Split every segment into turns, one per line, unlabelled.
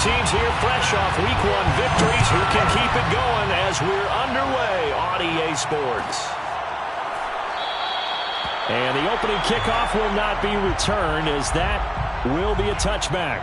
teams here fresh off Week 1 victories who can keep it going as we're underway on EA Sports. And the opening kickoff will not be returned as that will be a touchback.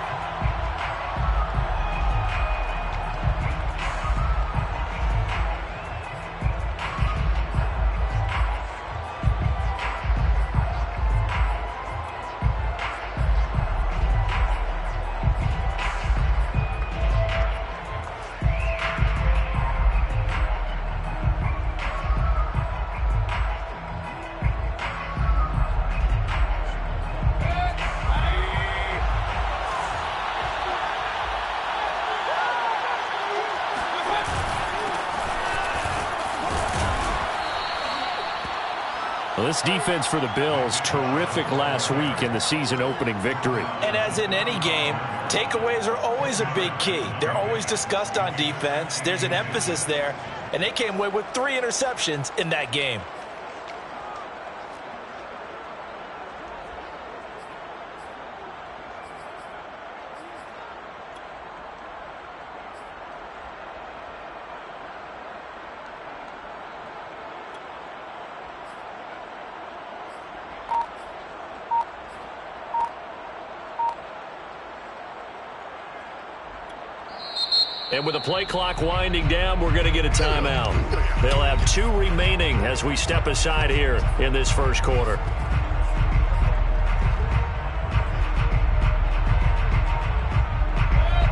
Well, this defense for the Bills, terrific last week in the season-opening victory.
And as in any game, takeaways are always a big key. They're always discussed on defense. There's an emphasis there, and they came away with 3 interceptions in that game.
And with the play clock winding down, we're going to get a timeout. They'll have 2 remaining as we step aside here in this first quarter.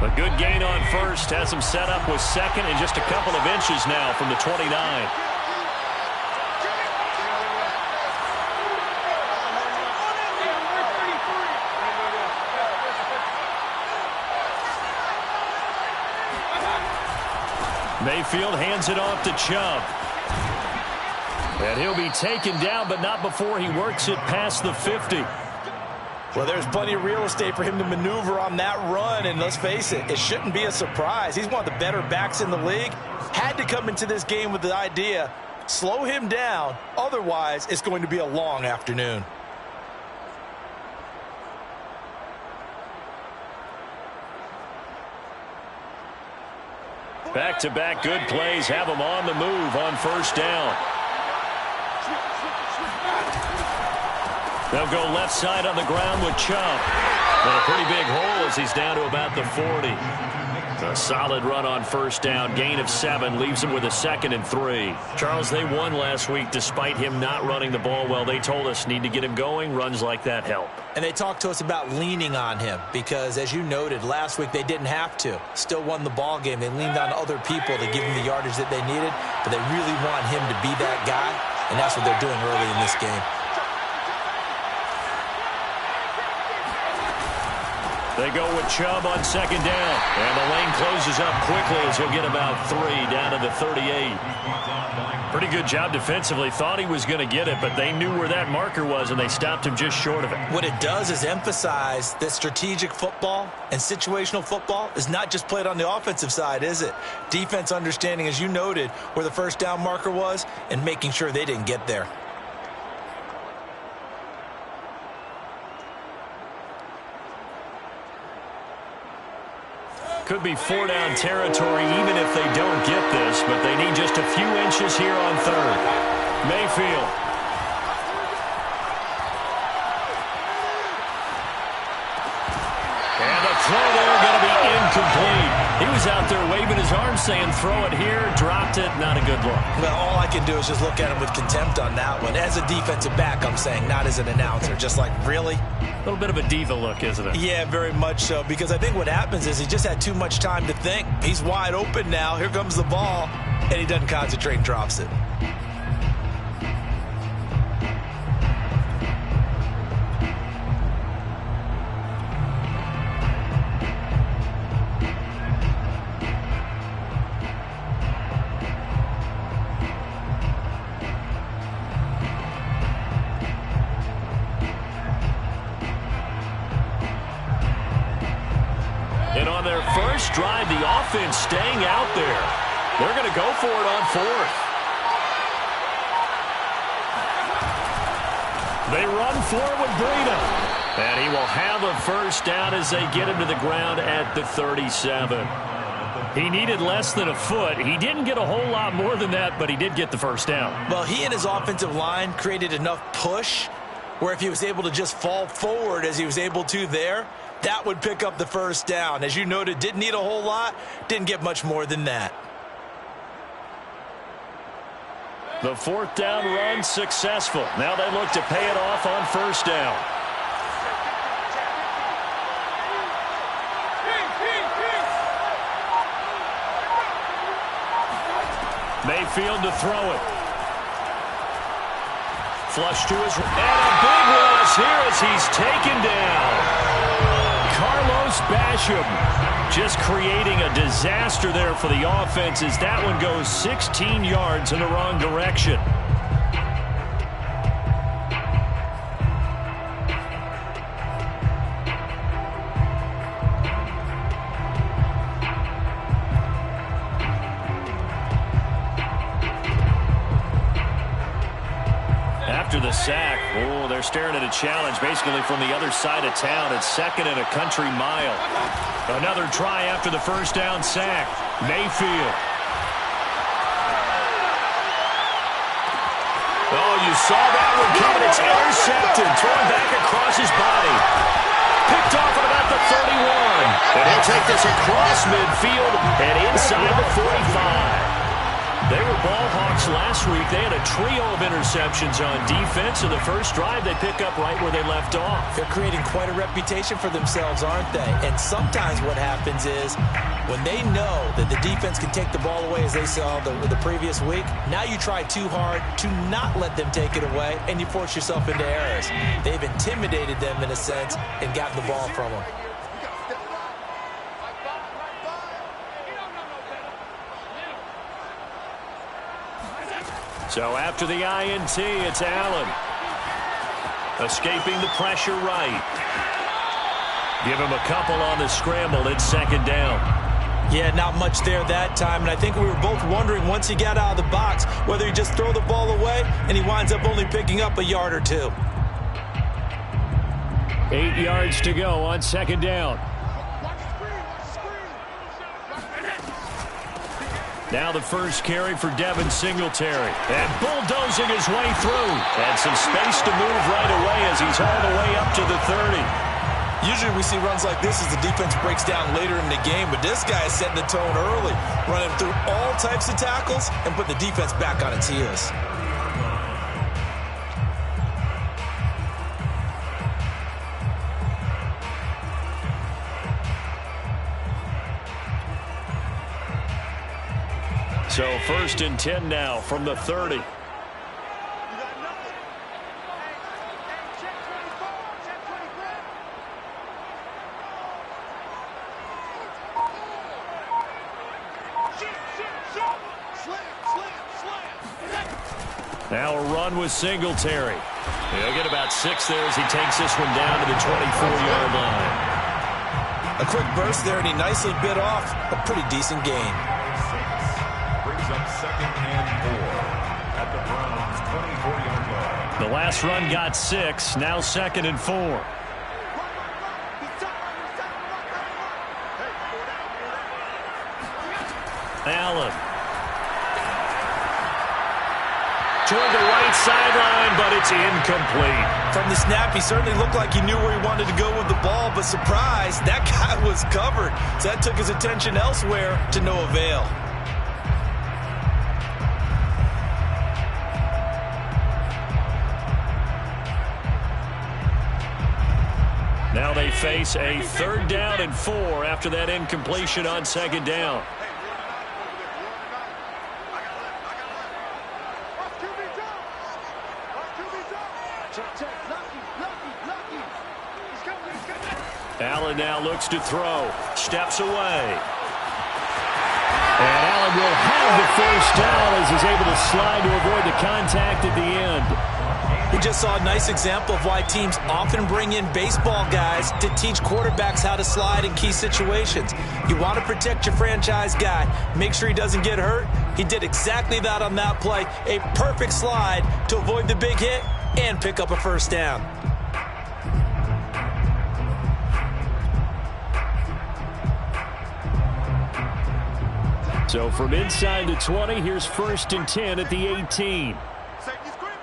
A good gain on first has him set up with second and just a couple of inches now from the 29. Mayfield hands it off to Chubb. And he'll be taken down, but not before he works it past the 50.
Well, there's plenty of real estate for him to maneuver on that run, and let's face it, it shouldn't be a surprise. He's one of the better backs in the league. Had to come into this game with the idea, slow him down, otherwise it's going to be a long afternoon.
Back-to-back good plays have them on the move on first down. They'll go left side on the ground with Chubb. And a pretty big hole as he's down to about the 40. A solid run on first down. Gain of 7 leaves him with a 2nd and 3. Charles, they won last week despite him not running the ball well. They told us need to get him going. Runs like that help.
And they talked to us about leaning on him because, as you noted, last week they didn't have to. Still won the ball game. They leaned on other people to give him the yardage that they needed, but they really want him to be that guy, and that's what they're doing early in this game.
They go with Chubb on second down. And the lane closes up quickly as he'll get about 3 down to the 38. Pretty good job defensively. Thought he was going to get it, but they knew where that marker was, and they stopped him just short of it.
What it does is emphasize that strategic football and situational football is not just played on the offensive side, is it? Defense understanding, as you noted, where the first down marker was and making sure they didn't get there.
Could be 4-down territory even if they don't get this, but they need just a few inches here on third. Mayfield. And the throw there going to be incomplete. He was out there waving his arms saying throw it here, dropped it, not a good look.
Well, all I can do is just look at him with contempt on that one. As a defensive back, I'm saying, not as an announcer. Just like, really?
A little bit of a diva look, isn't it?
Yeah, very much so, because I think what happens is he just had too much time to think. He's wide open now. Here comes the ball, and he doesn't concentrate and drops it.
And on their first drive, the offense staying out there. They're going to go for it on 4th. They run for it with Breida. And he will have a first down as they get him to the ground at the 37. He needed less than a foot. He didn't get a whole lot more than that, but he did get the first down.
Well, he and his offensive line created enough push where if he was able to just fall forward as he was able to there, that would pick up the first down. As you noted, didn't need a whole lot, didn't get much more than that.
The fourth down run successful. Now they look to pay it off on first down. Mayfield to throw it. Flush to his right. And a big one is here as he's taken down. Carlos Basham just creating a disaster there for the offense as that one goes 16 yards in the wrong direction. After the sack, they're staring at a challenge basically from the other side of town. It's second and a country mile. Another try after the first down sack. Mayfield. Oh, you saw that one coming. It's intercepted. Thrown back across his body. Picked off at about the 31. And he'll take this across midfield and inside the 45. They were ball hawks last week. They had a trio of interceptions on defense. And the first drive, they pick up right where they left off.
They're creating quite a reputation for themselves, aren't they? And sometimes what happens is when they know that the defense can take the ball away as they saw the previous week, now you try too hard to not let them take it away, and you force yourself into errors. They've intimidated them in a sense and gotten the ball from them.
So after the INT, it's Allen. Escaping the pressure right. Give him a couple on the scramble. It's second down.
Yeah, not much there that time. And I think we were both wondering once he got out of the box whether he just throw the ball away and he winds up only picking up a yard or two.
8 yards to go on second down. Now the first carry for Devin Singletary. And bulldozing his way through. And some space to move right away as he's all the way up to the 30.
Usually we see runs like this as the defense breaks down later in the game, but this guy is setting the tone early, running through all types of tackles and put the defense back on its heels.
So first and 10 now from the 30. Now a run with Singletary. He'll get about 6 there as he takes this one down to the 24-yard line.
A quick burst there, and he nicely bit off a pretty decent gain.
Up second and 4 at the Browns' 24-yard line.
The last run got 6. Now second and 4. Allen. Toward the right sideline, but it's incomplete.
From the snap, he certainly looked like he knew where he wanted to go with the ball, but surprise, that guy was covered. So that took his attention elsewhere to no avail.
Now they face a third down and 4 after that incompletion on second down. Allen now looks to throw. Steps away. And Allen will have the first down as he's able to slide to avoid the contact at the end.
We just saw a nice example of why teams often bring in baseball guys to teach quarterbacks how to slide in key situations. You want to protect your franchise guy. Make sure he doesn't get hurt. He did exactly that on that play. A perfect slide to avoid the big hit and pick up a first down.
So from inside the 20, here's 1st and 10 at the 18.
Safety's creeping.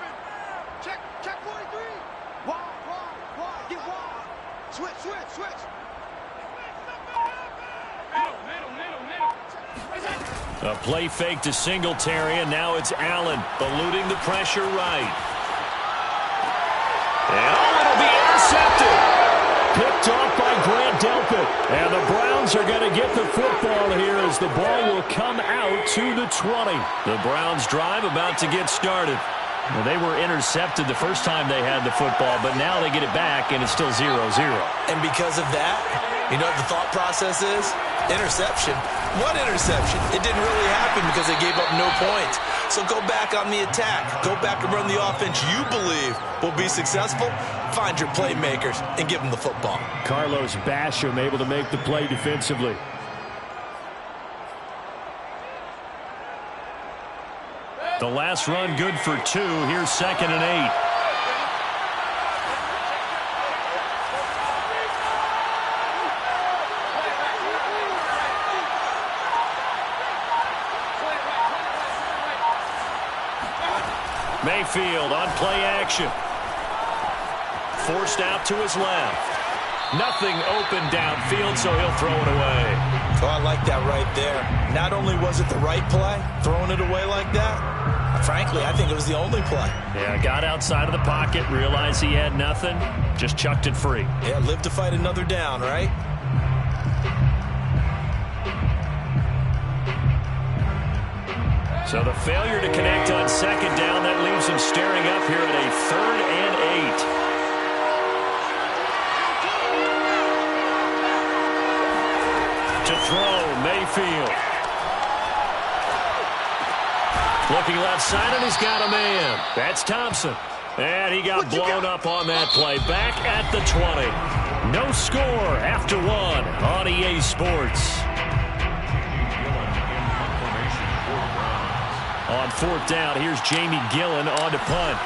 Check 43. Wide, get wide. Switch.
A play fake to Singletary, and now it's Allen eluding the pressure right. And it'll be intercepted. Picked off by Grant Delpit. And the Browns are going to get the football here as the ball will come out to the 20. The Browns drive about to get started. Well, they were intercepted the first time they had the football, but now they get it back, and it's still 0-0.
And because of that, you know what the thought process is? Interception. What interception? It didn't really happen because they gave up no points. So go back on the attack. Go back and run the offense you believe will be successful. Find your playmakers and give them the football.
Carlos Basham able to make the play defensively. The last run good for 2. Here's 2nd and 8. Mayfield on play action. Forced out to his left. Nothing open downfield, so he'll throw it away.
Oh, I like that right there. Not only was it the right play, throwing it away like that, frankly, I think it was the only play.
Yeah, got outside of the pocket, realized he had nothing, just chucked it free.
Yeah, live to fight another down, right?
So the failure to connect on 2nd down, that leaves him staring up here at a 3rd and 8. To throw, Mayfield. Looking left side, and he's got a man. That's Thompson. And he got blown up on that play. Back at the 20. No score after 1 on EA Sports. On 4th down, here's Jamie Gillen on to punt.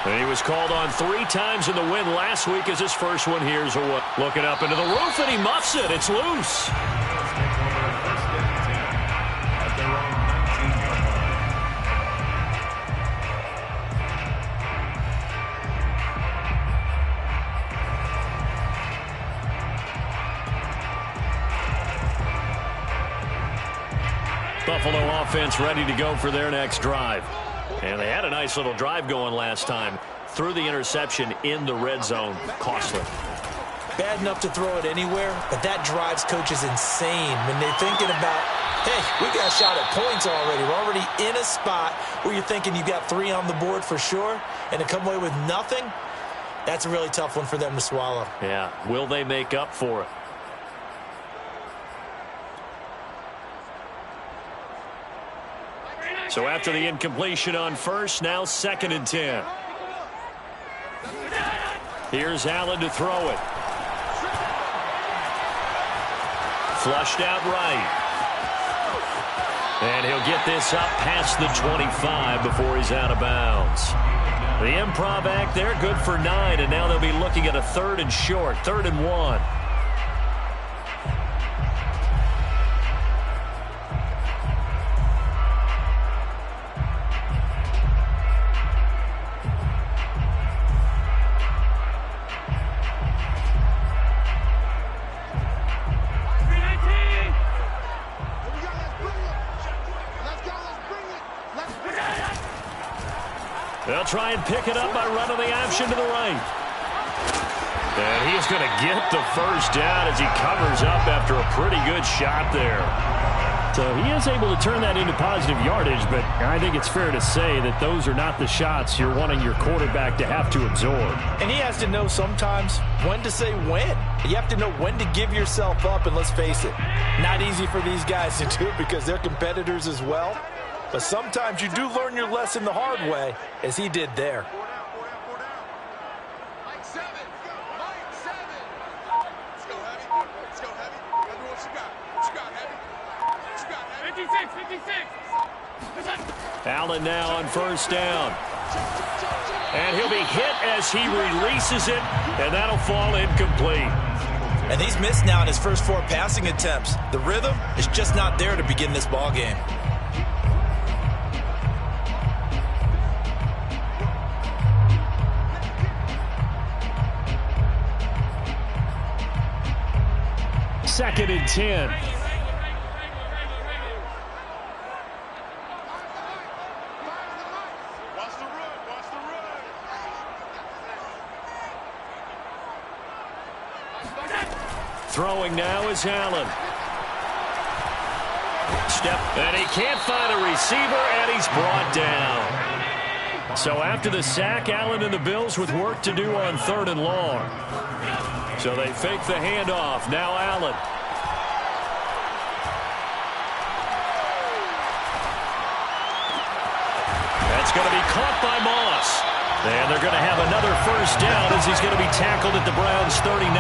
And he was called on 3 times in the win last week as his first one. Here's a one. Looking up into the roof, and he muffs it. It's loose. Buffalo offense ready to go for their next drive. And they had a nice little drive going last time. Threw the interception in the red zone. Costly.
Bad enough to throw it anywhere, but that drives coaches insane when they're thinking about, hey, we got a shot at points already. We're already in a spot where you're thinking you got 3 on the board for sure, and to come away with nothing, that's a really tough one for them to swallow.
Yeah. Will they make up for it? So after the incompletion on 1st, now 2nd and 10. Here's Allen to throw it. Flushed out right. And he'll get this up past the 25 before he's out of bounds. The improv act there, good for 9, and now they'll be looking at a 3rd and short, 3rd and 1. They'll try and pick it up by running the option to the right. And he's going to get the first down as he covers up after a pretty good shot there. So he is able to turn that into positive yardage, but I think it's fair to say that those are not the shots you're wanting your quarterback to have to absorb.
And he has to know sometimes when to say when. You have to know when to give yourself up, and let's face it, not easy for these guys to do because they're competitors as well. But sometimes you do learn your lesson the hard way, as he did there.
Mike 7. Let's go, Heavy. Let's go, Heavy. What you got? What you got, Heavy? What you got, Heavy? 56.
Allen now on 1st down. And he'll be hit as he releases it, and that'll fall incomplete.
And he's missed now in his first 4 passing attempts. The rhythm is just not there to begin this ball game.
Second and 10.
Watch the run. Watch the run.
Throwing now is Allen. Step, and he can't find a receiver, and he's brought down. So after the sack, Allen and the Bills with work to do on 3rd and long. So they fake the handoff. Now Allen. That's going to be caught by Moss. And they're going to have another first down as he's going to be tackled at the Browns' 39.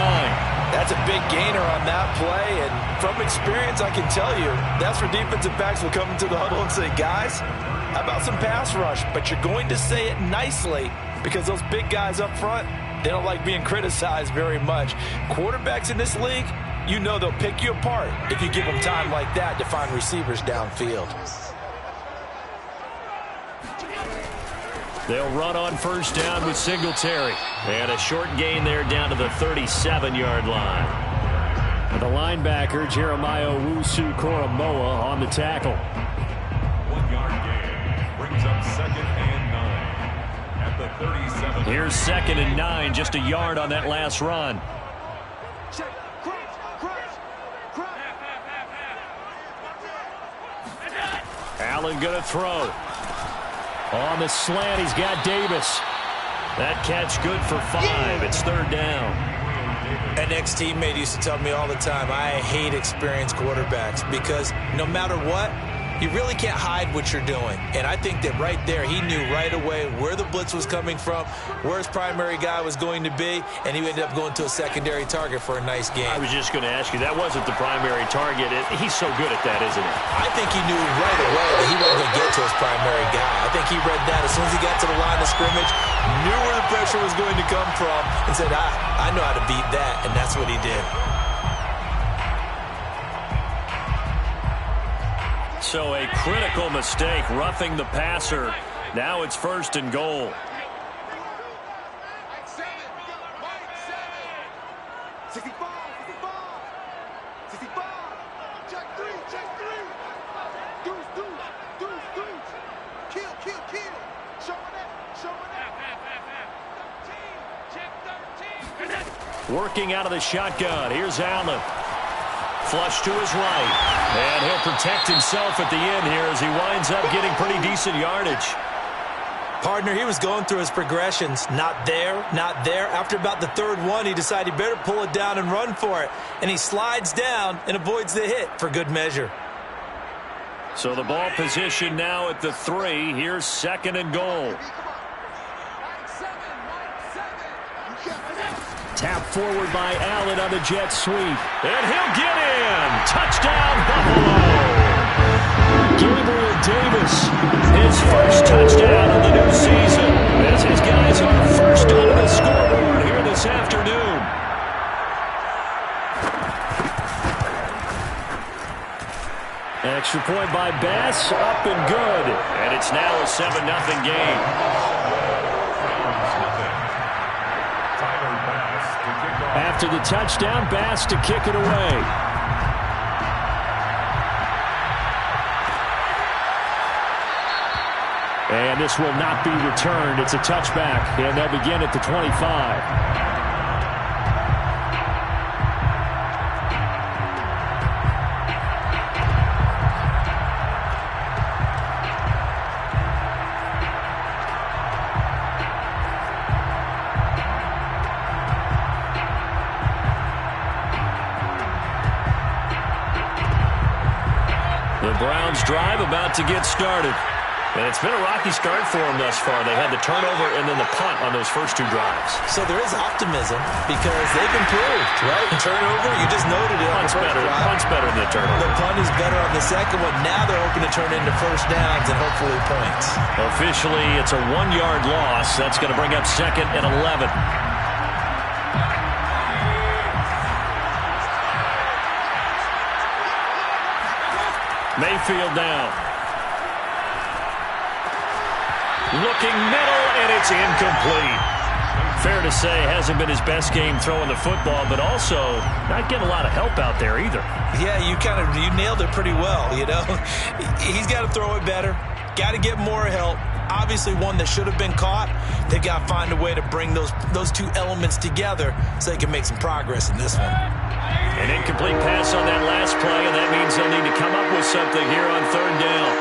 That's a big gainer on that play, and from experience, I can tell you, that's where defensive backs will come into the huddle and say, guys, how about some pass rush? But you're going to say it nicely because those big guys up front, they don't like being criticized very much. Quarterbacks in this league, you know they'll pick you apart if you give them time like that to find receivers downfield.
They'll run on first down with Singletary. And a short gain there down to the 37-yard line. The linebacker, Jeremiah Owusu-Koramoah, on the tackle.
1-yard gain brings up 2nd and 9 at the 37.
Here's 2nd and 9, just a yard on that last run. Allen going to throw. On the slant, he's got Davis. That catch good for 5. It's 3rd down.
An ex-teammate used to tell me all the time, I hate experienced quarterbacks because no matter what, you really can't hide what you're doing. And I think that right there, he knew right away where the blitz was coming from, where his primary guy was going to be, and he ended up going to a secondary target for a nice game.
I was just going to ask you, that wasn't the primary target. He's so good at that, isn't he?
I think he knew right away that he wasn't going to get to his primary guy. I think he read that as soon as he got to the line of scrimmage, knew where the pressure was going to come from, and said, I know how to beat that, and that's what he did.
So a critical mistake, roughing the passer. Now it's 1st and goal. Working out of the shotgun. Here's Allen. Flush to his right. And he'll protect himself at the end here as he winds up getting pretty decent yardage.
Partner, he was going through his progressions. Not there, not there. After about the 3rd one, he decided he better pull it down and run for it. And he slides down and avoids the hit for good measure.
So the ball position now at the 3. Here's 2nd and goal. Tap forward by Allen on the jet sweep. And he'll get in. Touchdown, Buffalo. Gabriel Davis, his first touchdown of the new season, as his guys are first onto the scoreboard here this afternoon. Extra point by Bass, up and good. And it's now a 7-0 game. After the touchdown, Bass to kick it away. And this will not be returned. It's a touchback, and they'll begin at the 25. The Browns drive about to get started. And it's been a rocky start for them thus far. They had the turnover and then the punt on those first 2 drives.
So there is optimism because they've improved, right? Turnover, you just noted it.
Punt's better than the turnover.
The punt is better on the second one. Now they're hoping to turn into first downs and hopefully points.
Officially, it's a 1-yard loss. That's going to bring up 2nd and 11. Mayfield now. Looking middle, and it's incomplete. Fair to say, hasn't been his best game throwing the football, but also not getting a lot of help out there either.
Yeah, you nailed it pretty well, you know. He's got to throw it better. Got to get more help. Obviously one that should have been caught. They've got to find a way to bring those two elements together so they can make some progress in this one.
An incomplete pass on that last play, and that means they'll need to come up with something here on third down.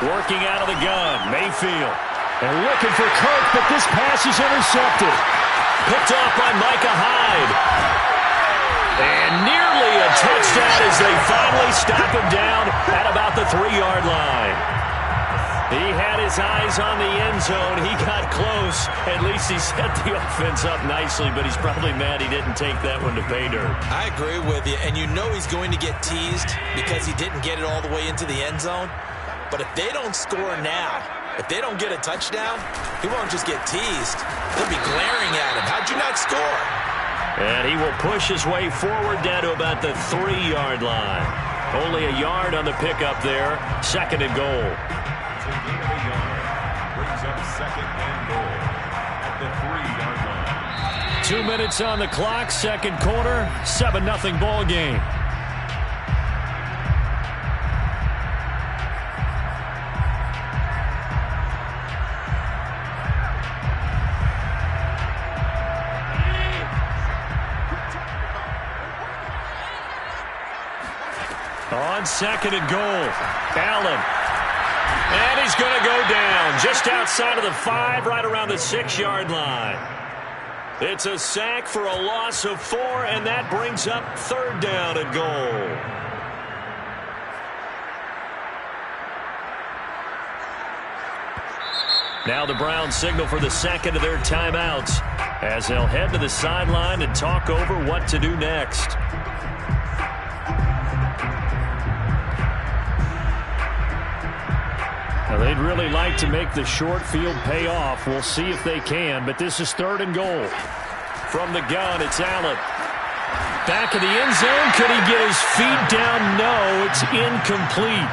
Working out of the gun, Mayfield. And looking for Kirk, but this pass is intercepted. Picked off by Micah Hyde. And nearly a touchdown as they finally stop him down at about the 3-yard line. He had his eyes on the end zone. He got close. At least he set the offense up nicely, but he's probably mad he didn't take that one to pay dirt.
I agree with you, and you know he's going to get teased because he didn't get it all the way into the end zone. But if they don't score now, if they don't get a touchdown, he won't just get teased. They'll be glaring at him. How'd you not score?
And he will push his way forward down to about the 3-yard line. Only a yard on the pickup there. 2nd and goal.
Brings up 2nd and goal at the 3-yard line.
2 minutes on the clock, 2nd quarter, 7-0 ball game. On 2nd and goal, Allen. And he's going to go down just outside of the 5, right around the 6-yard line. It's a sack for a loss of 4, and that brings up 3rd down and goal. Now the Browns signal for the 2nd of their timeouts as they'll head to the sideline and talk over what to do next. Now they'd really like to make the short field pay off. We'll see if they can, but this is 3rd and goal. From the gun, it's Allen. Back of the end zone. Could he get his feet down? No, it's incomplete.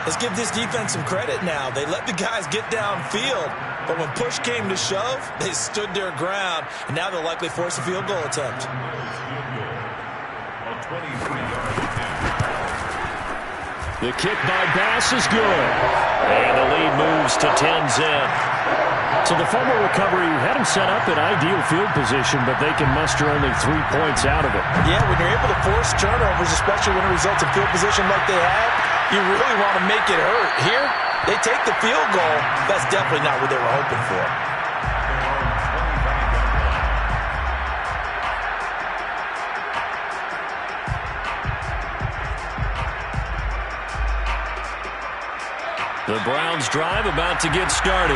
Let's give this defense some credit now. They let the guys get downfield, but when push came to shove, they stood their ground, and now they'll likely force a field goal attempt.
A 23-yard attempt.
The kick by Bass is good. And the lead moves to 10-zip. So the fumble recovery had him set up in ideal field position, but they can muster only 3 points out of it.
Yeah, when you're able to force turnovers, especially when it results in field position like they have, you really want to make it hurt. Here, they take the field goal. That's definitely not what they were hoping for.
The Browns drive about to get started.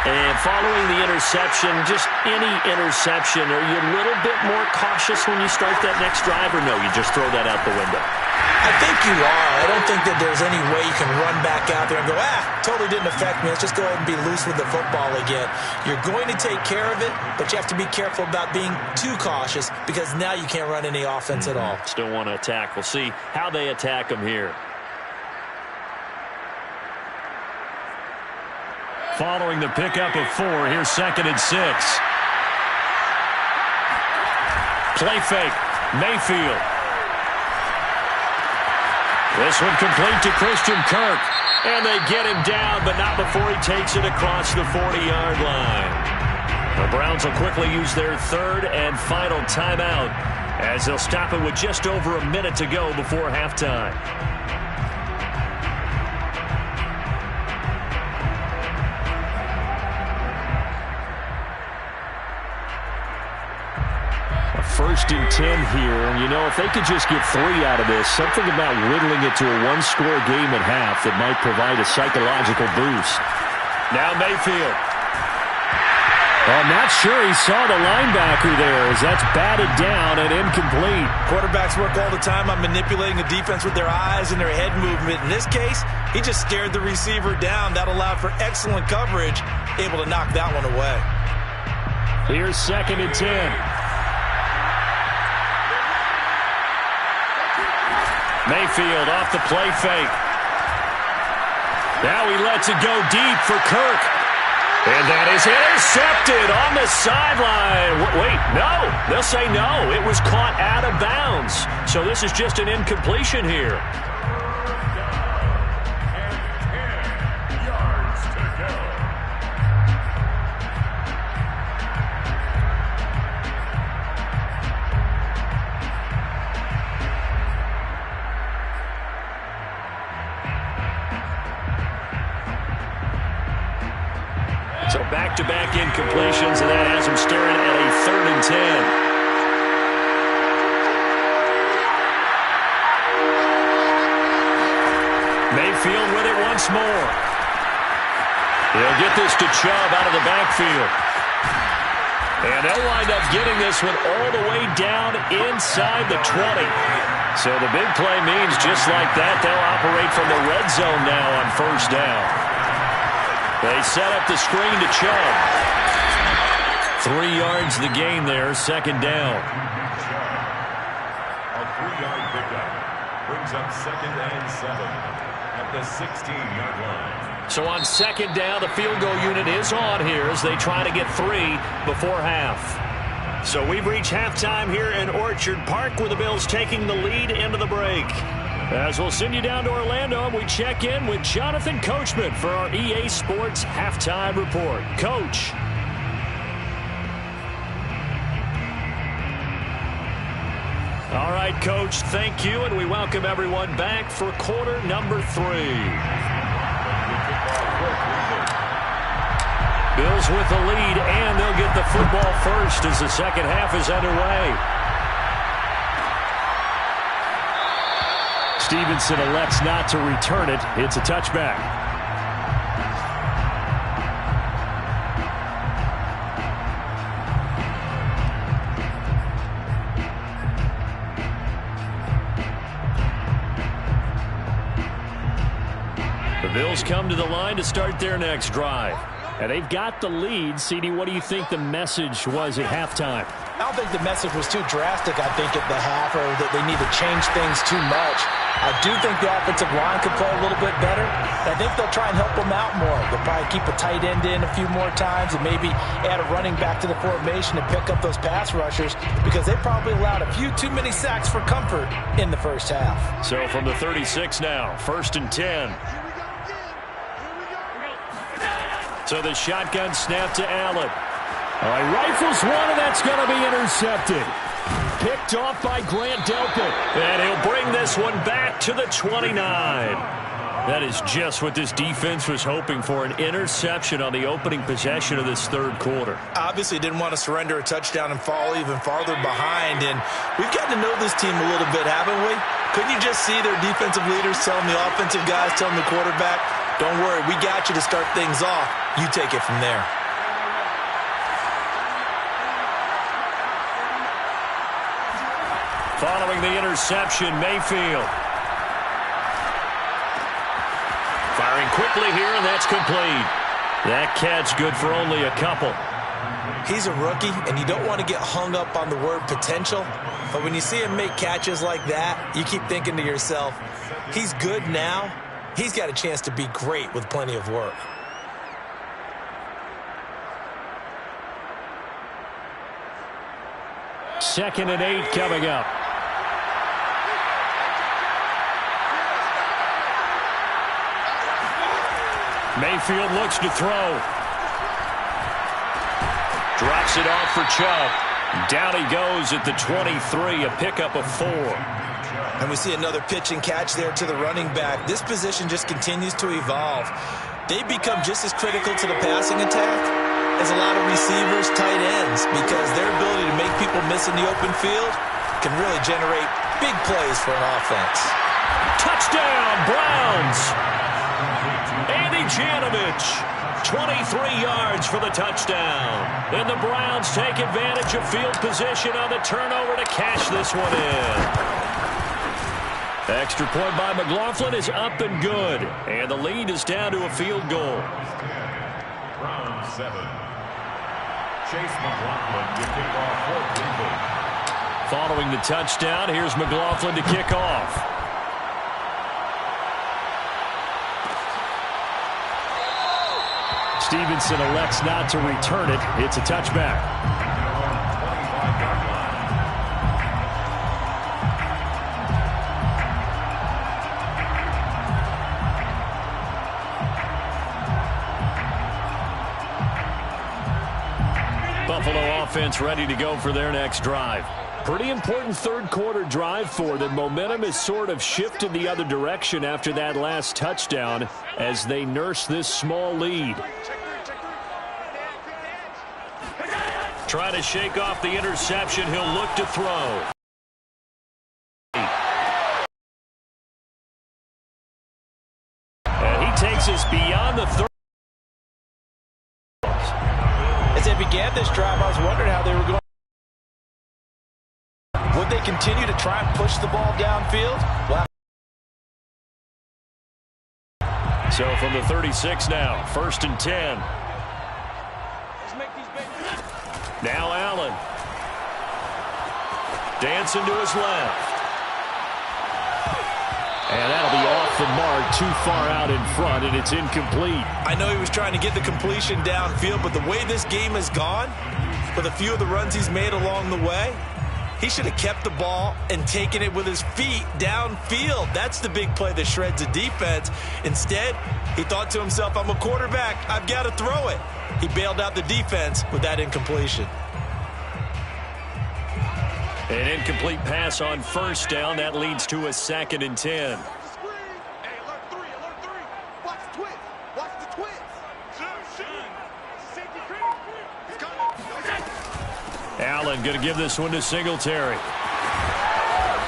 And following the interception, just any interception, are you a little bit more cautious when you start that next drive, or no, you just throw that out the window?
I think you are. I don't think that there's any way you can run back out there and go, totally didn't affect me. Let's just go ahead and be loose with the football again. You're going to take care of it, but you have to be careful about being too cautious because now you can't run any offense at all.
Still want to attack. We'll see how they attack them here. Following the pickup of 4, here's 2nd and 6. Play fake, Mayfield. This one complete to Christian Kirk. And they get him down, but not before he takes it across the 40-yard line. The Browns will quickly use their 3rd and final timeout as they'll stop it with just over a minute to go before halftime. First and 10 here, and you know, if they could just get 3 out of this, something about whittling it to a 1-score game at half that might provide a psychological boost. Now Mayfield. I'm not sure he saw the linebacker there as that's batted down and incomplete.
Quarterbacks work all the time on manipulating the defense with their eyes and their head movement. In this case, he just stared the receiver down. That allowed for excellent coverage, able to knock that one away.
Here's 2nd and 10. Mayfield off the play fake. Now he lets it go deep for Kirk. And that is intercepted on the sideline. Wait, no. They'll say no. It was caught out of bounds. So this is just an incompletion here. So back-to-back incompletions, and that has him staring at a 3rd and 10. Mayfield with it once more. He'll get this to Chubb out of the backfield. And they'll wind up getting this one all the way down inside the 20. So the big play means just like that, they'll operate from the red zone now on 1st down. They set up the screen to Chubb. 3 yards the gain there, 2nd down.
A 3-yard pickup brings up 2nd and 7 at the 16-yard line.
So on 2nd down, the field goal unit is on here as they try to get 3 before half. So we've reached halftime here in Orchard Park with the Bills taking the lead into the break. As we'll send you down to Orlando, we check in with Jonathan Coachman for our EA Sports Halftime Report. Coach. All right, Coach, thank you, and we welcome everyone back for quarter number 3. Bills with the lead, and they'll get the football first as the second half is underway. Stevenson elects not to return it. It's a touchback. The Bills come to the line to start their next drive. And they've got the lead. CD, what do you think the message was at halftime?
I don't think the message was too drastic, I think, at the half, or that they need to change things too much. I do think the offensive line could play a little bit better. I think they'll try and help them out more. They'll probably keep a tight end in a few more times and maybe add a running back to the formation and pick up those pass rushers because they probably allowed a few too many sacks for comfort in the first half.
So from the 36 now, 1st and 10. So the shotgun snap to Allen. All right, rifles one, and that's going to be intercepted. Picked off by Grant Delpit. And he'll bring this one back to the 29. That is just what this defense was hoping for, an interception on the opening possession of this 3rd quarter.
Obviously didn't want to surrender a touchdown and fall even farther behind. And we've gotten to know this team a little bit, haven't we? Couldn't you just see their defensive leaders telling the offensive guys, telling the quarterback, don't worry, we got you to start things off. You take it from there.
Following the interception, Mayfield. Firing quickly here, and that's complete. That catch good for only a couple.
He's a rookie, and you don't want to get hung up on the word potential. But when you see him make catches like that, you keep thinking to yourself, he's good now. He's got a chance to be great with plenty of work.
Second and 8 coming up. Mayfield looks to throw. Drops it off for Chubb. Down he goes at the 23, a pickup of 4.
And we see another pitch and catch there to the running back. This position just continues to evolve. They become just as critical to the passing attack as a lot of receivers, tight ends, because their ability to make people miss in the open field can really generate big plays for an offense.
Touchdown, Browns! Andy Janovich, 23 yards for the touchdown. And the Browns take advantage of field position on the turnover to cash this one in. Extra point by McLaughlin is up and good. And the lead is down to a field goal.
Round 7. Chase McLaughlin to kick off for Cleveland.
Following the touchdown, here's McLaughlin to kick off. Stevenson elects not to return it. It's a touchback. Buffalo offense ready to go for their next drive. Pretty important third quarter drive for them. Momentum has sort of shifted the other direction after that last touchdown as they nurse this small lead. Trying to shake off the interception. He'll look to throw. And he takes us beyond the 30.
As they began this drive, I was wondering how they were going. Would they continue to try and push the ball downfield? Well,
so from the 36 now, 1st and 10. Now Allen. Dancing to his left. And that'll be off the mark, too far out in front, and it's incomplete.
I know he was trying to get the completion downfield, but the way this game has gone, with a few of the runs he's made along the way, he should have kept the ball and taken it with his feet downfield. That's the big play that shreds the defense. Instead, he thought to himself, I'm a quarterback. I've got to throw it. He bailed out the defense with that incompletion.
An incomplete pass on 1st down. That leads to a 2nd and 10.
Hey, alert three. Watch the twist. Watch the twist. Safety cream. It's coming.
Allen going to give this one to Singletary.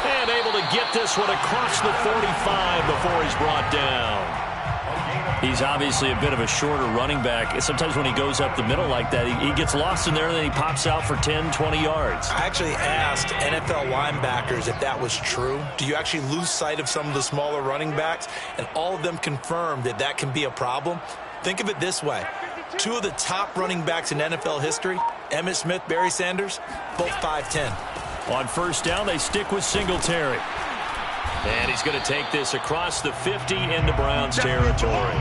And able to get this one across the 45 before he's brought down. He's obviously a bit of a shorter running back. Sometimes when he goes up the middle like that, he gets lost in there and then he pops out for 10, 20 yards.
I actually asked NFL linebackers if that was true. Do you actually lose sight of some of the smaller running backs? And all of them confirmed that that can be a problem. Think of it this way. 2 of the top running backs in NFL history, Emmitt Smith, Barry Sanders, both 5'10".
On 1st down, they stick with Singletary. And he's going to take this across the 50 into Browns territory.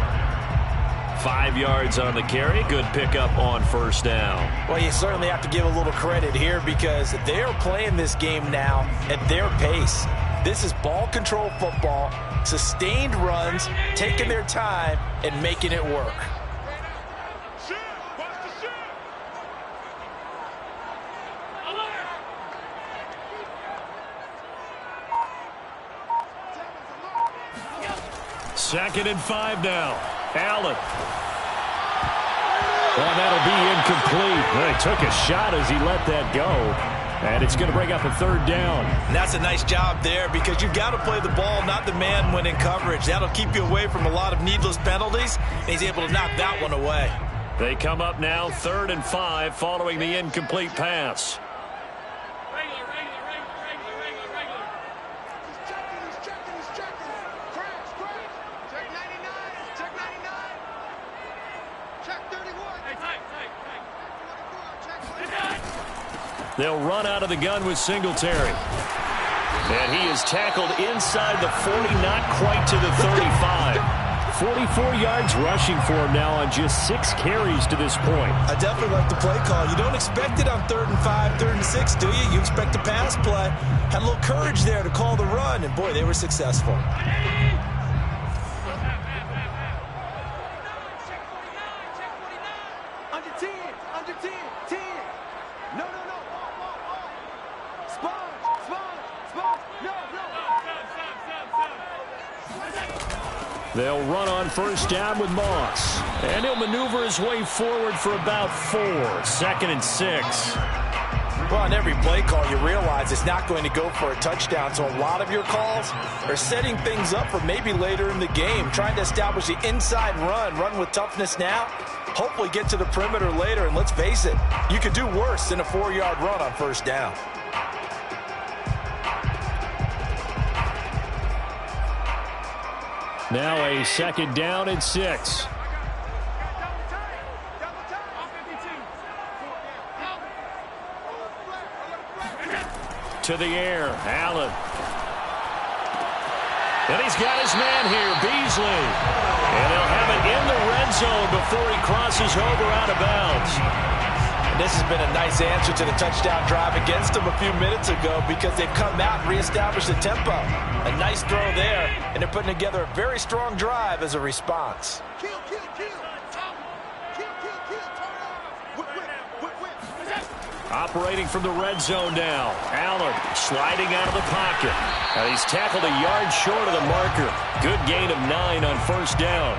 5 yards on the carry. Good pickup on 1st down.
Well, you certainly have to give a little credit here because they are playing this game now at their pace. This is ball control football, sustained runs, taking their time and making it work.
Second and 5 now. Allen. Well, that'll be incomplete. Well, he took a shot as he let that go. And it's going to bring up a 3rd down.
And that's a nice job there because you've got to play the ball, not the man when in coverage. That'll keep you away from a lot of needless penalties. And he's able to knock that one away.
They come up now 3rd and 5 following the incomplete pass. They'll run out of the gun with Singletary. And he is tackled inside the 40, not quite to the 35. 44 yards rushing for him now on just 6 carries to this point.
I definitely like the play call. You don't expect it on 3rd and 5, 3rd and 6, do you? You expect a pass play. Had a little courage there to call the run, and boy, they were successful.
Under 10. No. Sponge. No.
They'll run on 1st down with Moss. And he'll maneuver his way forward for about 4. 2nd and 6.
Well, on every play call, you realize it's not going to go for a touchdown. So a lot of your calls are setting things up for maybe later in the game, trying to establish the inside run with toughness now, hopefully get to the perimeter later. And let's face it, you could do worse than a 4-yard run on 1st down.
Now a 2nd down and 6. to the air. Allen. And he's got his man here, Beasley. And he'll have it in the red zone before he crosses over out of bounds.
And this has been a nice answer to the touchdown drive against them a few minutes ago because they've come out and reestablished the tempo. A nice throw there, and they're putting together a very strong drive as a response.
Kill, kill, kill. Kill, kill, kill. Turn up. Whip.
Operating from the red zone now. Allen sliding out of the pocket. And he's tackled a yard short of the marker. Good gain of 9 on first down.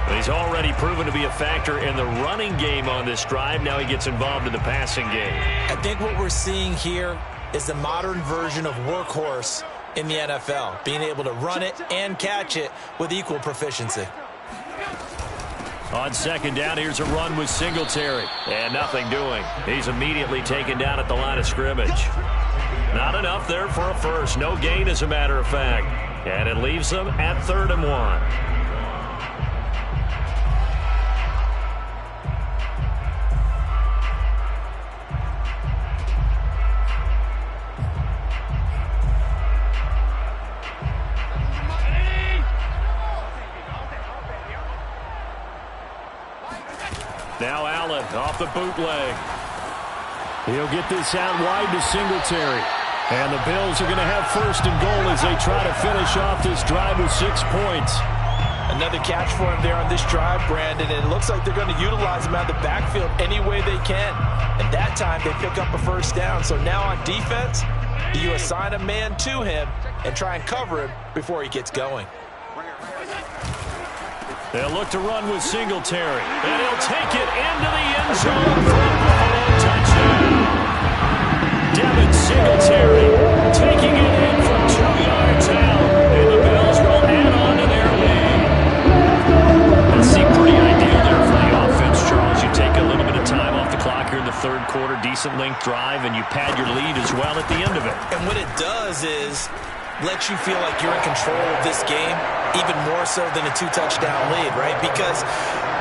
And he's already proven to be a factor in the running game on this drive. Now he gets involved in the passing game.
I think what we're seeing here is the modern version of workhorse in the NFL, being able to run it and catch it with equal proficiency.
On second down, here's a run with Singletary. And nothing doing. He's immediately taken down at the line of scrimmage. Not enough there for a first. No gain, as a matter of fact. And it leaves them at 3rd and 1. Now Allen off the bootleg. He'll get this out wide to Singletary. And the Bills are going to have 1st and goal as they try to finish off this drive with 6 points.
Another catch for him there on this drive, Brandon. And it looks like they're going to utilize him out of the backfield any way they can. And that time they pick up a 1st down. So now on defense, you assign a man to him and try and cover him before he gets going.
They'll look to run with Singletary. And he'll take it into the end zone for a Buffalo touchdown. Devin Singletary taking it in from 2 yards out. And the Bills will add on to their lead. That seemed pretty ideal there for the offense, Charles. You take a little bit of time off the clock here in the 3rd quarter, decent length drive, and you pad your lead as well at the end of it.
And what it does is let you feel like you're in control of this game, even more so than a 2-touchdown lead, right? Because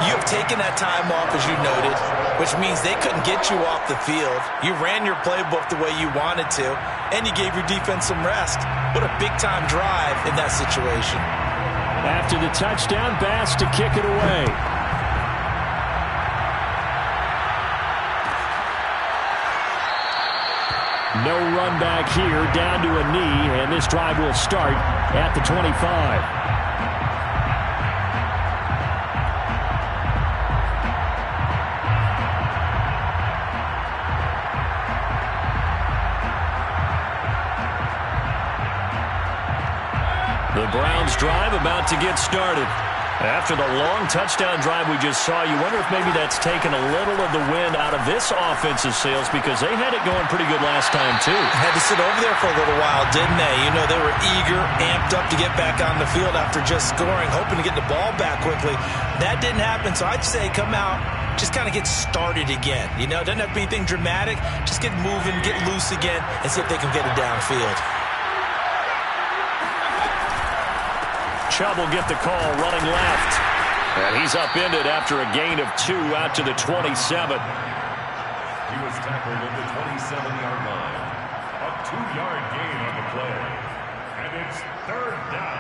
you've taken that time off, as you noted, which means they couldn't get you off the field. You ran your playbook the way you wanted to, and you gave your defense some rest. What a big-time drive in that situation.
After the touchdown, Bass to kick it away. No run back here, down to a knee, and this drive will start at the 25. The Browns drive about to get started. After the long touchdown drive we just saw, you wonder if maybe that's taken a little of the wind out of this offensive sails because they had it going pretty good last time, too.
Had to sit over there for a little while, didn't they? You know, they were eager, amped up to get back on the field after just scoring, hoping to get the ball back quickly. That didn't happen, so I'd say come out, just kind of get started again. You know, it doesn't have to be anything dramatic. Just get moving, get loose again, and see if they can get it downfield.
Chubb will get the call running left. And he's upended after a gain of 2 out to the 27.
He was tackled at the 27-yard line. A 2-yard gain on the play. And it's 3rd down.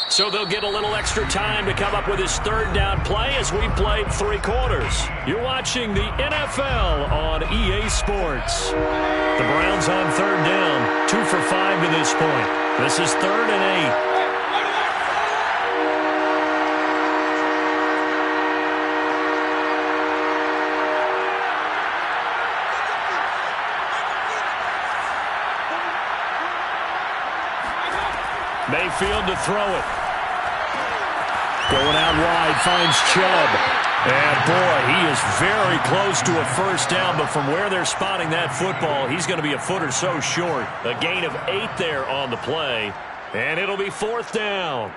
So they'll get a little extra time to come up with his 3rd down play as we played 3 quarters. You're watching the NFL on EA Sports. The Browns on 3rd down, 2 for 5 to this point. This is 3rd and 8. Mayfield to throw it. Going out wide, finds Chubb. And boy, he is very close to a 1st down, but from where they're spotting that football, he's going to be a foot or so short. A gain of 8 there on the play, and it'll be 4th down.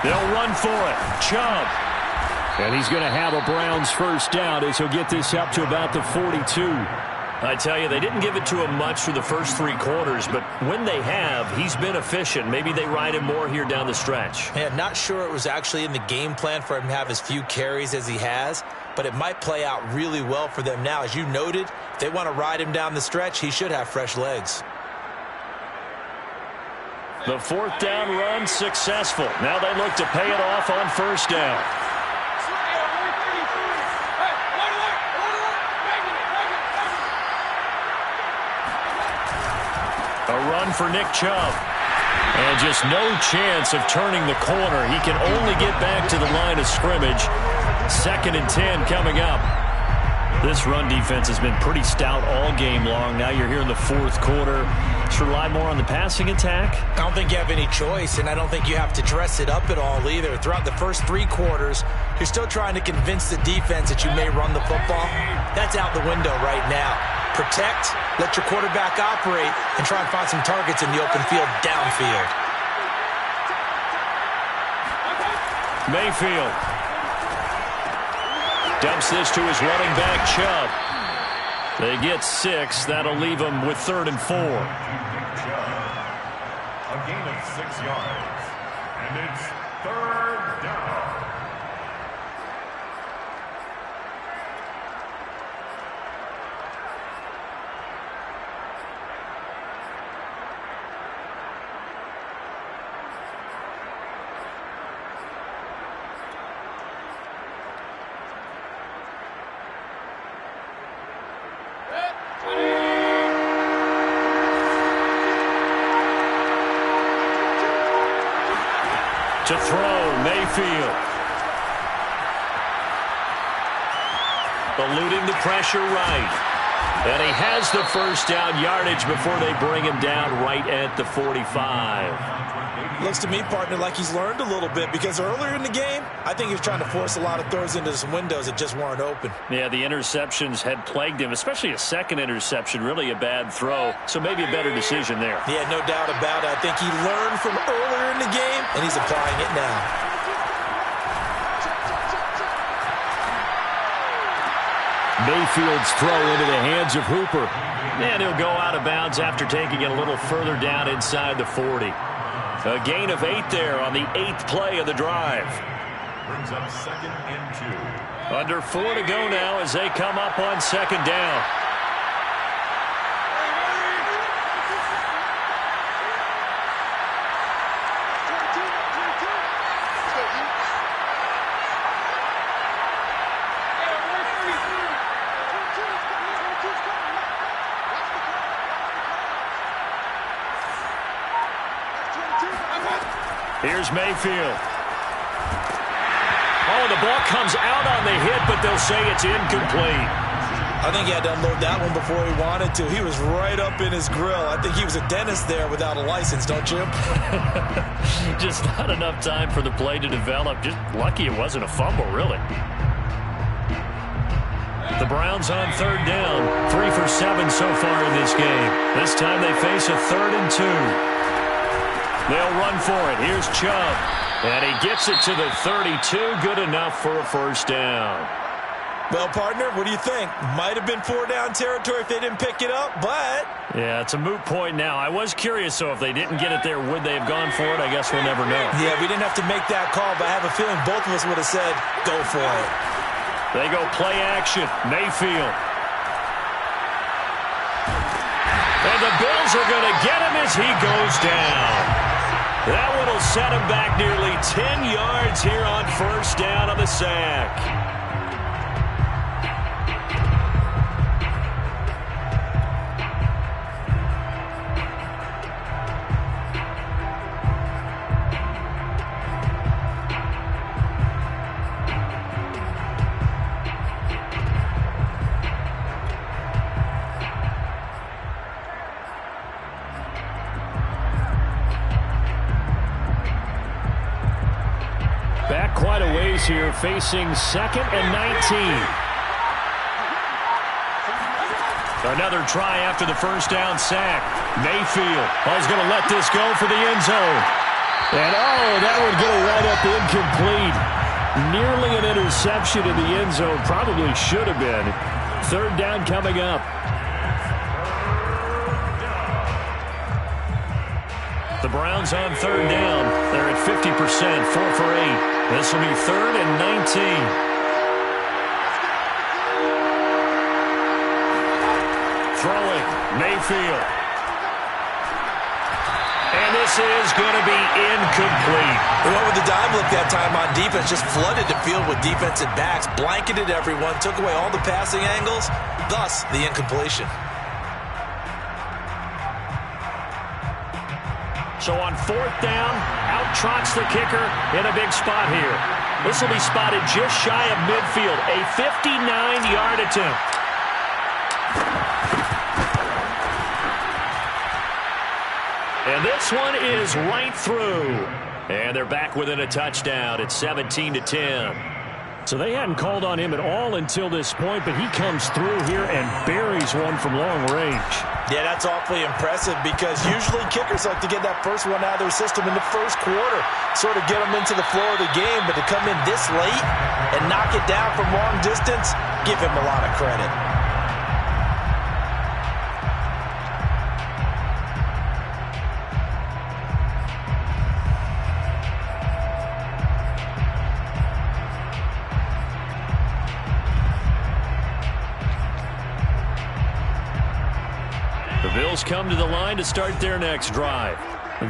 They'll run for it. Chubb. And he's going to have a Browns first down as he'll get this up to about the 42. I tell you, they didn't give it to him much through the first 3 quarters, but when they have, he's been efficient. Maybe they ride him more here down the stretch.
Man, not sure it was actually in the game plan for him to have as few carries as he has, but it might play out really well for them now. As you noted, if they want to ride him down the stretch, he should have fresh legs.
The 4th down run successful. Now they look to pay it off on first down. A run for Nick Chubb. And just no chance of turning the corner. He can only get back to the line of scrimmage. 2nd and 10 coming up. This run defense has been pretty stout all game long. Now you're here in the 4th quarter. Should rely more on the passing attack?
I don't think you have any choice, and I don't think you have to dress it up at all either. Throughout the first 3 quarters, you're still trying to convince the defense that you may run the football. That's out the window right now. Protect, let your quarterback operate, and try and find some targets in the open field downfield.
Mayfield dumps this to his running back, Chubb. They get 6. That'll leave them with 3rd and 4.
A gain of 6 yards. And it's 3rd down.
To throw, Mayfield. Eluding the pressure right. And he has the first down yardage before they bring him down right at the 45.
Looks to me, partner, like he's learned a little bit, because earlier in the game, I think he was trying to force a lot of throws into some windows that just weren't open.
Yeah, the interceptions had plagued him, especially a second interception, really a bad throw. So maybe a better decision there.
Yeah, no doubt about it. I think he learned from earlier in the game, and he's applying it now.
Mayfield's throw into the hands of Hooper. And he'll go out of bounds after taking it a little further down inside the 40. A gain of 8 there on the 8th play of the drive.
Brings up 2nd and 2.
Under 4 to go now as they come up on 2nd down. Here's Mayfield. Oh, the ball comes out on the hit, but they'll say it's incomplete.
I think he had to unload that one before he wanted to. He was right up in his grill. I think he was a dentist there without a license, don't you?
Just not enough time for the play to develop. Just lucky it wasn't a fumble, really. The Browns on 3rd down. 3 for 7 so far in this game. This time they face a 3rd and 2. They'll run for it. Here's Chubb. And he gets it to the 32. Good enough for a first down.
Well, partner, what do you think? Might have been 4-down territory if they didn't pick it up, but...
Yeah, it's a moot point now. I was curious, so if they didn't get it there, would they have gone for it? I guess we'll never know.
Yeah, we didn't have to make that call, but I have a feeling both of us would have said, go for it.
They go play action. Mayfield. And the Bills are going to get him as he goes down. That one will set him back nearly 10 yards here on first down on the sack. Back quite a ways here, facing 2nd and 19. Another try after the first down sack. Mayfield is going to let this go for the end zone. And, that would go right up incomplete. Nearly an interception in the end zone. Probably should have been. Third down coming up. The Browns on third down. They're at 50%, 4 for 8. This will be 3rd and 19. Throwing, Mayfield. And this is going to be incomplete.
They went with the dime look that time on defense. Just flooded the field with defensive backs. Blanketed everyone. Took away all the passing angles. Thus, the incompletion.
So on 4th down, out trots the kicker in a big spot here. This will be spotted just shy of midfield. A 59-yard attempt. And this one is right through. And they're back within a touchdown at 17-10. So they hadn't called on him at all until this point, but he comes through here and buries one from long range.
Yeah, that's awfully impressive because usually kickers like to get that first one out of their system in the first quarter, sort of get them into the flow of the game, but to come in this late and knock it down from long distance, give him a lot of credit.
Bills come to the line to start their next drive.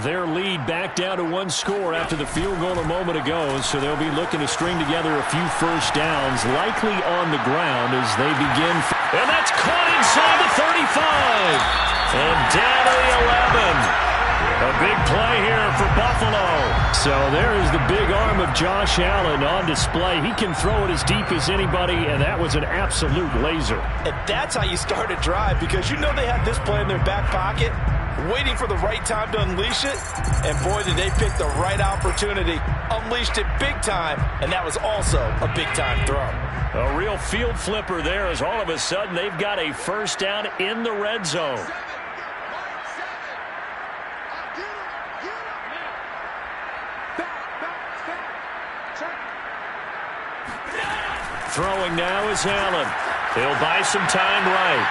Their lead back down to 1 score after the field goal a moment ago, so they'll be looking to string together a few first downs, likely on the ground as they begin. And that's caught inside the 35. And down to the 11. A big play here for Buffalo. So there is the big arm of Josh Allen on display. He can throw it as deep as anybody, and that was an absolute laser.
And that's how you start a drive, because you know they have this play in their back pocket, waiting for the right time to unleash it. And boy, did they pick the right opportunity. Unleashed it big time, and that was also a big-time throw.
A real field flipper there as all of a sudden they've got a first down in the red zone. Throwing now is Allen. He'll buy some time right.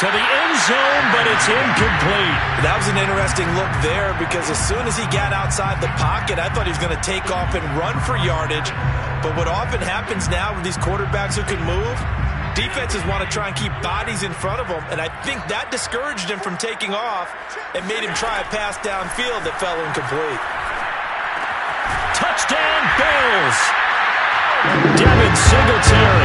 To the end zone, but it's incomplete.
That was an interesting look there because as soon as he got outside the pocket, I thought he was going to take off and run for yardage. But what often happens now with these quarterbacks who can move, defenses want to try and keep bodies in front of them, and I think that discouraged him from taking off and made him try a pass downfield that fell incomplete.
Touchdown, Bills! Devin Singletary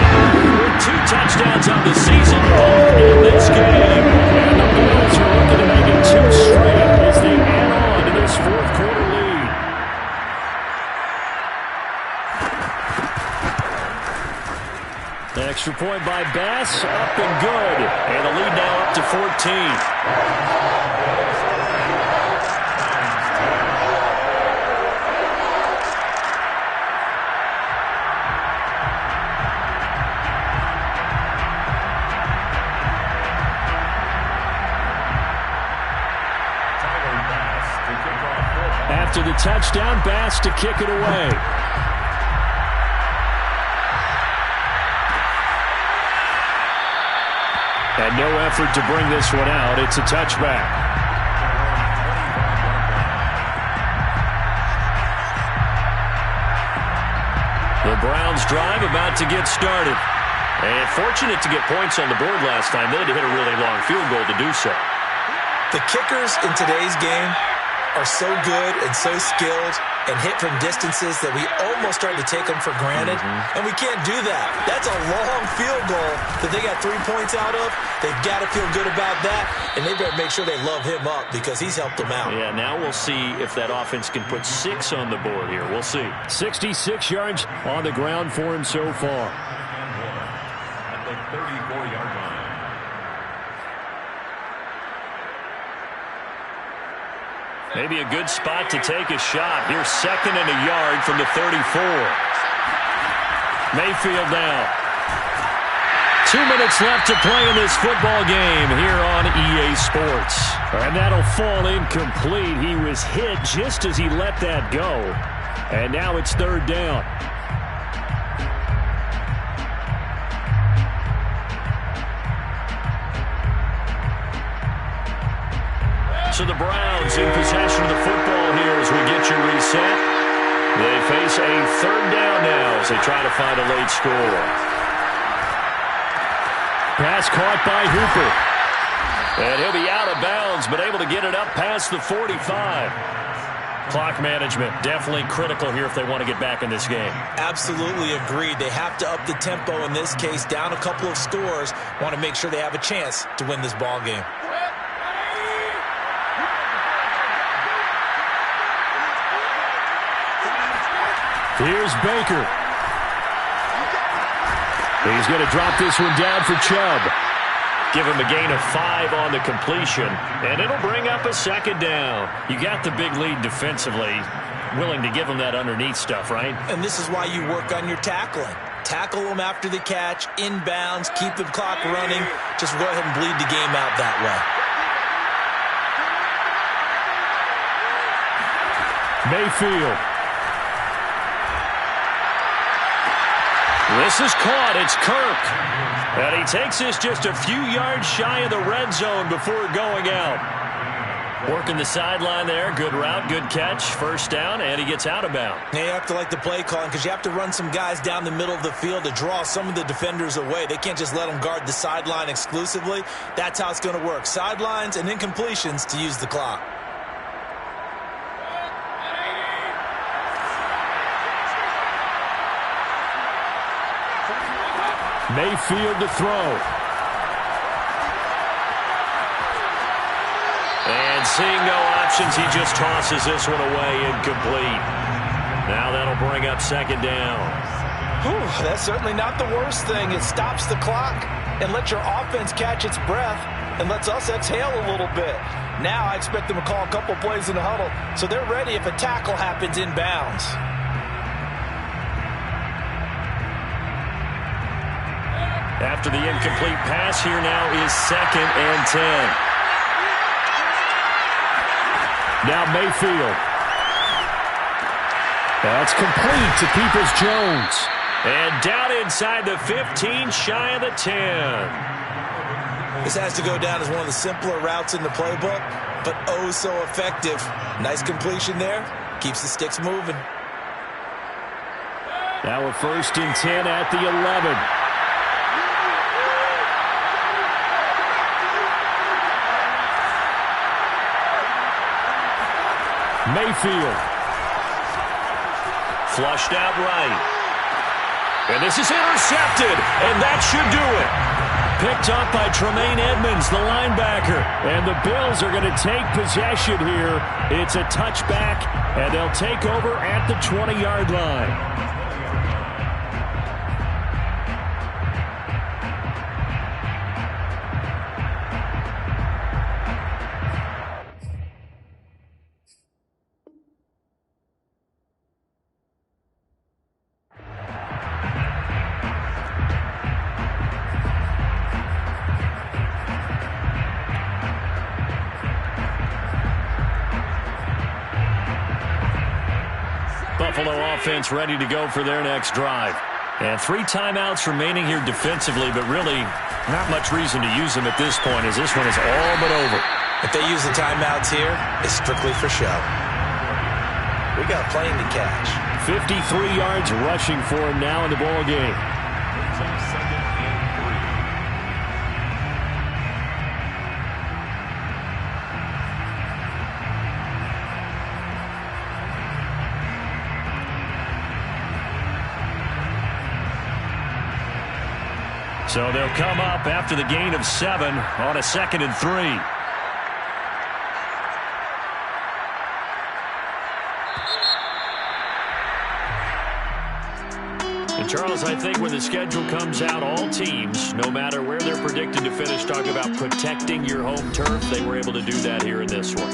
with 2 touchdowns on the season, all in this game. And the Bills are looking to make it 2 straight as they add on to this 4th quarter lead. The extra point by Bass, up and good. And the lead now up to 14. After the touchdown, Bass to kick it away. And no effort to bring this one out. It's a touchback. The Browns drive about to get started. And fortunate to get points on the board last time. They had to hit a really long field goal to do so.
The kickers in today's game are so good and so skilled and hit from distances that we almost start to take them for granted. And we can't do that. That's a long field goal that they got 3 points out of. They've got to feel good about that, and they better make sure they love him up because he's helped them out.
Yeah, now we'll see if that offense can put 6 on the board here. We'll see. 66 yards on the ground for him so far.
At the 34-yard line.
Maybe a good spot to take a shot. Here's 2nd and a yard from the 34. Mayfield now. 2 minutes left to play in this football game here on EA Sports. And that'll fall incomplete. He was hit just as he let that go. And now it's third down. So the Browns in possession of the football here as we get your reset. They face a third down now as they try to find a late score. Pass caught by Hooper. And he'll be out of bounds, but able to get it up past the 45. Clock management, definitely critical here if they want to get back in this game.
Absolutely agreed. They have to up the tempo in this case, down a couple of scores. Want to make sure they have a chance to win this ball game.
Here's Baker. He's going to drop this one down for Chubb. Give him a gain of 5 on the completion, and it'll bring up a second down. You got the big lead defensively. Willing to give him that underneath stuff, right?
And this is why you work on your tackling. Tackle them after the catch, inbounds, keep the clock running. Just go ahead and bleed the game out that
way. Mayfield. This is caught. It's Kirk. And he takes this just a few yards shy of the red zone before going out. Working the sideline there. Good route, good catch. First down, and he gets out of bounds.
Yeah, you have to like the play calling because you have to run some guys down the middle of the field to draw some of the defenders away. They can't just let them guard the sideline exclusively. That's how it's going to work. Sidelines and incompletions to use the clock.
Mayfield to throw. And seeing no options, he just tosses this one away, incomplete. Now that'll bring up second down.
Whew, that's certainly not the worst thing. It stops the clock and lets your offense catch its breath and lets us exhale a little bit. Now I expect them to call a couple plays in the huddle so they're ready if a tackle happens inbounds.
After the incomplete pass, here now is 2nd and 10. Now Mayfield. That's complete to Peoples-Jones. And down inside the 15, shy of the 10.
This has to go down as one of the simpler routes in the playbook, but oh so effective. Nice completion there. Keeps the sticks moving.
Now a 1st and 10 at the 11. Mayfield. Flushed out right. And this is intercepted, and that should do it. Picked up by Tremaine Edmonds, the linebacker. And the Bills are going to take possession here. It's a touchback, and they'll take over at the 20-yard line. Buffalo offense ready to go for their next drive. And 3 timeouts remaining here defensively, but really not much reason to use them at this point as this one is all but over.
If they use the timeouts here, it's strictly for show. We got a plane to catch.
53 yards rushing for him now in the ball game. So they'll come up after the gain of 7 on a 2nd and 3. And Charles, I think when the schedule comes out, all teams, no matter where they're predicted to finish, talk about protecting your home turf. They were able to do that here in this one.